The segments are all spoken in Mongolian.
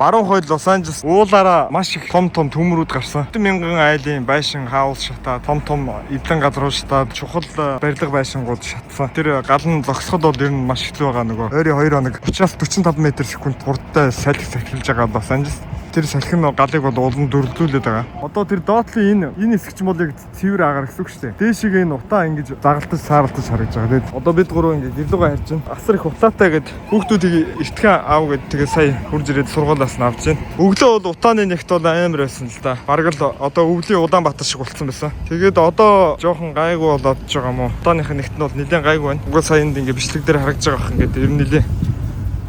баруун хойд Лос Анжелес уулаараа маш их том төмрүүд гарсан. 1000 айлын байшин хаус шатаад, том эвлэн газрууд шатаад, чухал барилга байшингууд шатсан. Тэр гал нь зогсоход бол ер нь маш хэцүү байгаа нөгөө. Ойрын 2 хоног 30-45 м/сек хурдтай салхи сахилж байгаа Лос Анжелес. Тэр салхи нь галыг бол улам дөрвөлүүлээд байгаа. Одоо тэр доотлын энэ хэсэг ч юм бол яг цэвэр агаар гэсэн үг шүү дээ. Дээшийг энэ утаа ингэж загалтаж саарлаж харагдаж байгаа. Тэгээд одоо бид гурав ингэ гэрлүүгээ харж байна. Асар их утаатай гээд хүүхдүүдийг эртхэн аав гээд тэгээ сая хурж ирээд сургуулиас нь авч байна. Өглөө бол утааны нэгт бол амар байсан л да. Бараг л одоо өвлийн Улаанбаатар шиг болцсон байсан. Тэгээд одоо жоохон гайгүй болоод ч байгаа юм уу. Утааных нэгт нь бол нэлээд гайгүй байна. Угаа саянд ингэ бичлэг дээр харагдаж байгаа юм ингээд ер нь нэлээд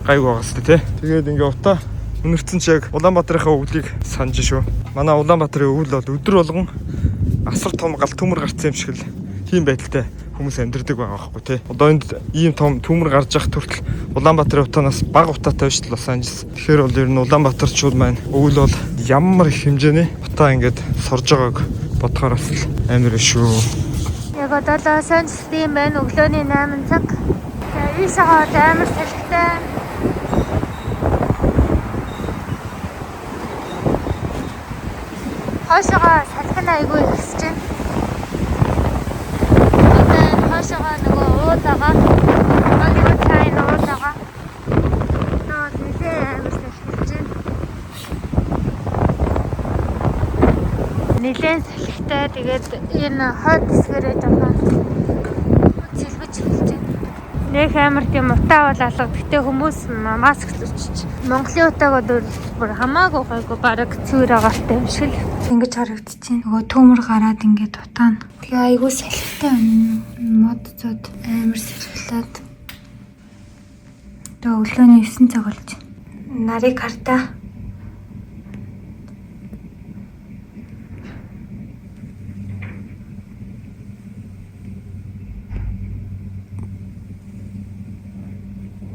гайгүй байгаа шүү дээ. Тэгээд ингэ утаа өнөрцөн ч яг Улаанбаатарынхаа өвлийг санаж шүү. Манай Улаанбаатарын өвөл бол өдөр болгон асар том гал төмөр гарцсан юм шиг л тийм байдалтай хүмүүс амьдардаг байгаа байхгүй тий. Одоо энд ийм том төмөр гарч явах төртөл Улаанбаатарын утаанаас бага утаатай биш Лос Анжелес. Тэгэхээр бол ер нь Улаанбаатарчууд маань өвөл бол ямар их хэмжээний утаа ингээд сорж байгааг бодохоор бас амар шүү. Яг одоо Лос Анжелес тийм байна. Өглөөний 8 цаг. Ийш хаад амар салхитай. Хойшоогоо салхин айгүй ихсэж байна. Одоо хойшоогоо нөгөө уулаага. Нөгөө цайн уулаага. Нөө нэлээ амар салхилж байна. Нэлээд салхитай. Тэгээд энэ хойд хэсгээрээ жоохон цэлбэж эхэлж байна. Нэг амар тийм утаа бол алга. Гэтэ хүмүүс маск зүчиж. Монголын утаагаа бүр хамаагүй гайгүй бараг цэвэр агаартай юм шиг л ингэж харагдчихээн. Нөгөө төмөр гараад ингээд утаа нь. Тэгээ айгүй салхитай мод зод амар салхилаад. Тэгээ өглөөний 9 цаг болж байна. Нарыг хартаа.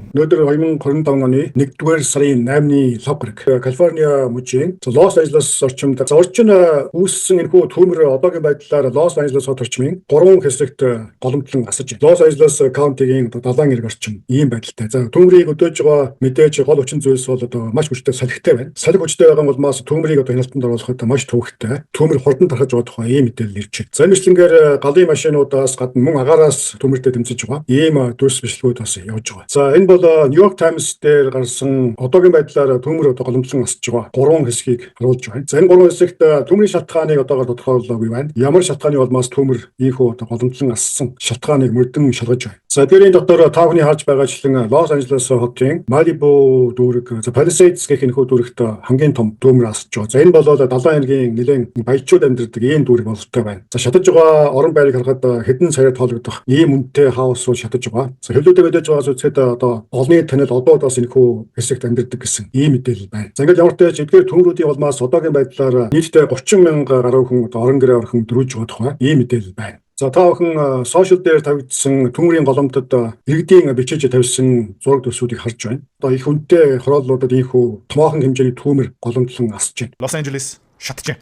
Өнөөдөр 2025 оны 1-р сарын 8-ны лав гараг Калифорниа мужийн Лос Анжелес орчимд орчин үүссэн энэхүү төмөр одоогийн байдлаар Лос Анжелес хот орчмын 3 хэсэгт голомтлон асаж байна. Лос Анжелес каунтигийн 70 эрг орчим ийм байдалтай. За төмрийг өдөөж байгаа мэдээж гол хүчин зүйлс бол одоо маш хүчтэй салхитай байна. Салхи хүчтэй байгаа бол мас төмрийг одоо хяналтанд оруулахад маш төвөгтэй. Төмөр хурдан тархаж байгаа тухай ийм мэдээлэл ирж байна. За мэтлэнгээр галын машинуудаас гадна мөн агаараас төмөртэй тэмцэж байгаа. Ийм дүрс бичлэгүүд бас явж байгаа. За энэ бол Нью-Йорк Таймс дээр гарсан одоогийн байдлаар төмөр одоо голомтлон асж байгаа 3 хэсгийг харуулж байна. За энэ 3 хэсэгт төмрийн шалтгааныг одоогоор тодорхойлоогүй байна. Ямар шалтгааны болмоос төмөр ийхүү одоо голомтлон ассан шалтгааныг мөрдөн шалгаж байна. За тэрийн дотор та бүхний харж байгаачлан Лос Анжелес хотын Малибу дүүрэг, Palisades гэх энэхүү дүүрэгт хамгийн том төмөр асж байгаа. За энэ бол 70 эргийн нэлээд баячууд амьдардаг ийм дүүрэг бололтой байна. За шатаж байгаа орон байрыг харахад хэдэн саяар тоологдох ийм үнэтэй хаусууд шатаж байгаа. За хөлөөдөө мэдээж байгаас үзэхэд одоо олонний танил одоодоос энэхүү хэсэгт амьдардаг гэсэн ийм мэдээлэл байна. За ингээд ямар ч тач эдгээр төмрүүдийн улмаас одоогийн байдлаар нийтдээ 30,000 гаруй хүн орон гэрээ орхон дөрвж байгаа тухай ийм мэдээлэл байна. За та бүхэн сошиал дээр тавигдсан төмрийн голомтод иргэдийн бичиж тавьсан зураг төсвүүдийг харж байна. Одоо их үнэтэй хорооллуудад ийхүү томоохон хэмжээний төмөр голомтлон асж байна. Лос Анжелес шатж байна.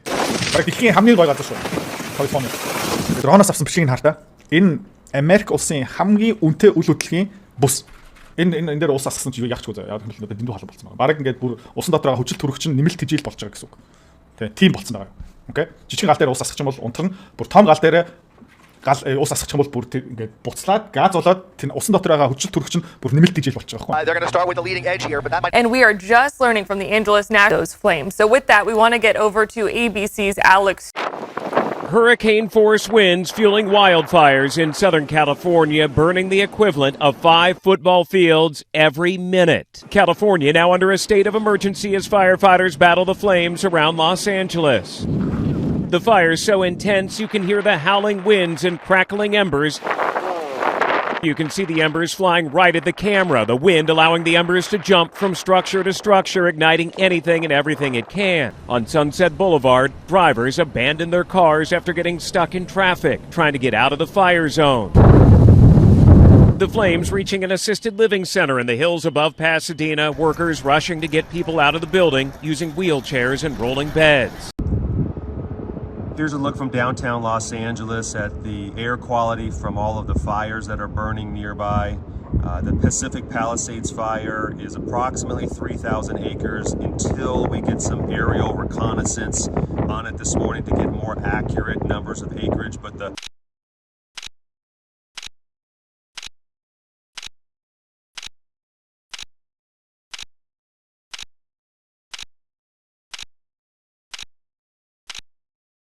Бараг дэлхийн хамгийн гой газар шүү. Калифорни. Дроноос авсан бичгийг хараа. Энэ Америк улсын хамгийн үнэтэй үйл хөдлөлийн бус. Энэ дээр уус асгасан чи юу яах ч үгүй. Яг хэлбэл дэндүү халуун болсон байгаа. Бараг ингээд бүр усан дотор байгаа хүчил төрөгч нь нэмэлт тижил болж байгаа гэсэн үг. Тэ тийм болсон байгаа. Окей. Жижиг гал дээр уус асгах юм бол унтарна. Бүр том гал дээр уус асгах юм бол бүр ингээд буцлаад газ болоод тэр усан дотор байгаа хүчил төрөгч нь бүр нэмэлт тижил болж байгаа байхгүй. And we are just learning from the Angeles Nationals flames. So with that, we want to get over to ABC's Alex. Hurricane-force winds fueling wildfires in Southern California, burning the equivalent of 5 football fields every minute. California now under a state of emergency as firefighters battle the flames around Los Angeles. The fire is so intense you can hear the howling winds and crackling embers. You can see the embers flying right at the camera, the wind allowing the embers to jump from structure to structure, igniting anything and everything it can. On Sunset Boulevard, drivers abandon their cars after getting stuck in traffic, trying to get out of the fire zone. The flames reaching an assisted living center in the hills above Pasadena, workers rushing to get people out of the building using wheelchairs and rolling beds. Here's a look from downtown Los Angeles at the air quality from all of the fires that are burning nearby. The Pacific Palisades fire is approximately 3,000 acres until we get some aerial reconnaissance on it this morning to get more accurate numbers of acreage. But the